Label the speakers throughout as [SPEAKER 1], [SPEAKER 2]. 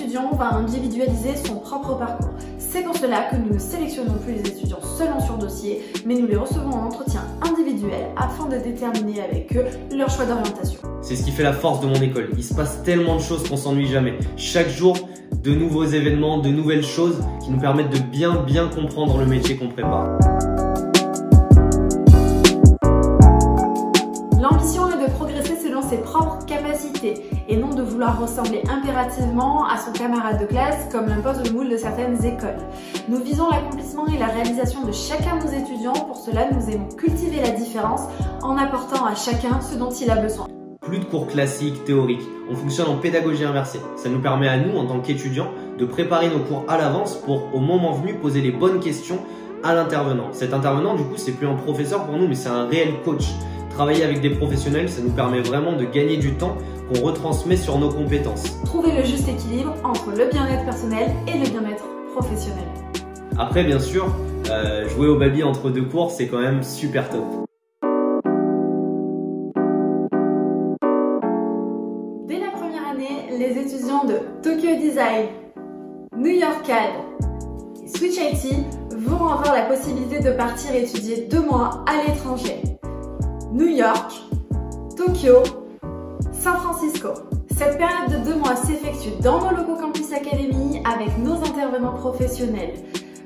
[SPEAKER 1] étudiant va individualiser son propre parcours. C'est pour cela que nous ne sélectionnons plus les étudiants seulement sur dossier, mais nous les recevons en entretien individuel afin de déterminer avec eux leur choix d'orientation.
[SPEAKER 2] C'est ce qui fait la force de mon école. Il se passe tellement de choses qu'on s'ennuie jamais. Chaque jour, de nouveaux événements, de nouvelles choses qui nous permettent de bien comprendre le métier qu'on prépare.
[SPEAKER 1] L'ambition est de progresser selon ses propres capacités et non de vouloir ressembler impérativement à son camarade de classe comme l'impose le moule de certaines écoles. Nous visons l'accomplissement et la réalisation de chacun de nos étudiants. Pour cela, nous aimons cultiver la différence en apportant à chacun ce dont il a besoin.
[SPEAKER 2] Plus de cours classiques, théoriques. On fonctionne en pédagogie inversée. Ça nous permet à nous, en tant qu'étudiants, de préparer nos cours à l'avance pour, au moment venu, poser les bonnes questions à l'intervenant. Cet intervenant, du coup, c'est plus un professeur pour nous, mais c'est un réel coach. Travailler avec des professionnels, ça nous permet vraiment de gagner du temps qu'on retransmet sur nos compétences.
[SPEAKER 1] Trouver le juste équilibre entre le bien-être personnel et le bien-être professionnel.
[SPEAKER 2] Après, bien sûr, jouer au baby entre deux cours, c'est quand même super top.
[SPEAKER 1] Dès la première année, les étudiants de Tokyo Design, New York CAD et Switch IT vont avoir la possibilité de partir étudier 2 mois à l'étranger. New York, Tokyo, San Francisco. Cette période de 2 mois s'effectue dans nos locaux Campus Academy avec nos intervenants professionnels.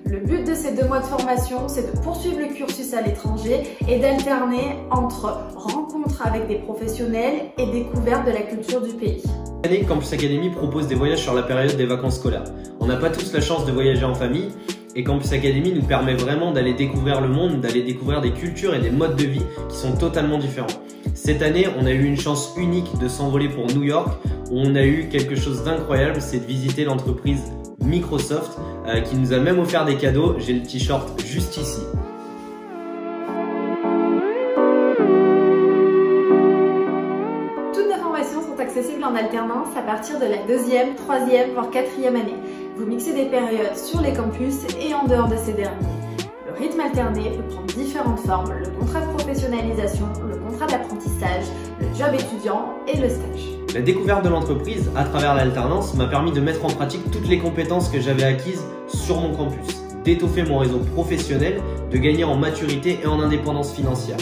[SPEAKER 1] Le but de ces 2 mois de formation, c'est de poursuivre le cursus à l'étranger et d'alterner entre rencontres avec des professionnels et découverte de la culture du pays.
[SPEAKER 2] Cette année, Campus Academy propose des voyages sur la période des vacances scolaires. On n'a pas tous la chance de voyager en famille et Campus Academy nous permet vraiment d'aller découvrir le monde, d'aller découvrir des cultures et des modes de vie qui sont totalement différents. Cette année, on a eu une chance unique de s'envoler pour New York où on a eu quelque chose d'incroyable, c'est de visiter l'entreprise Microsoft qui nous a même offert des cadeaux. J'ai le t-shirt juste ici.
[SPEAKER 1] Toutes nos formations sont accessibles en alternance à partir de la 2e, 3e, voire 4e année. Vous mixez des périodes sur les campus et en dehors de ces derniers. Le rythme alterné peut prendre différentes formes, le contrat de professionnalisation, le contrat d'apprentissage, le job étudiant et le stage.
[SPEAKER 2] La découverte de l'entreprise à travers l'alternance m'a permis de mettre en pratique toutes les compétences que j'avais acquises sur mon campus, d'étoffer mon réseau professionnel, de gagner en maturité et en indépendance financière,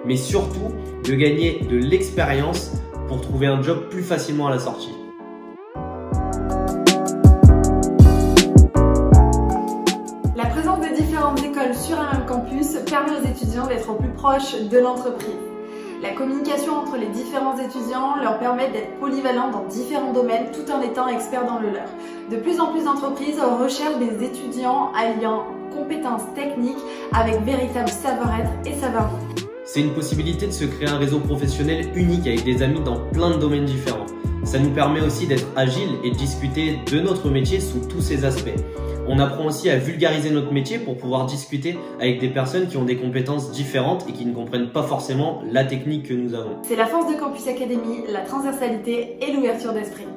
[SPEAKER 2] mais surtout de gagner de l'expérience pour trouver un job plus facilement à la sortie.
[SPEAKER 1] La présence des différentes écoles sur un même campus permet aux étudiants d'être au plus proche de l'entreprise. La communication entre les différents étudiants leur permet d'être polyvalents dans différents domaines tout en étant experts dans le leur. De plus en plus d'entreprises recherchent des étudiants alliant compétences techniques avec véritable savoir-être et savoir-vivre.
[SPEAKER 2] C'est une possibilité de se créer un réseau professionnel unique avec des amis dans plein de domaines différents. Ça nous permet aussi d'être agile et de discuter de notre métier sous tous ses aspects. On apprend aussi à vulgariser notre métier pour pouvoir discuter avec des personnes qui ont des compétences différentes et qui ne comprennent pas forcément la technique que nous avons.
[SPEAKER 1] C'est la force de Campus Academy, la transversalité et l'ouverture d'esprit.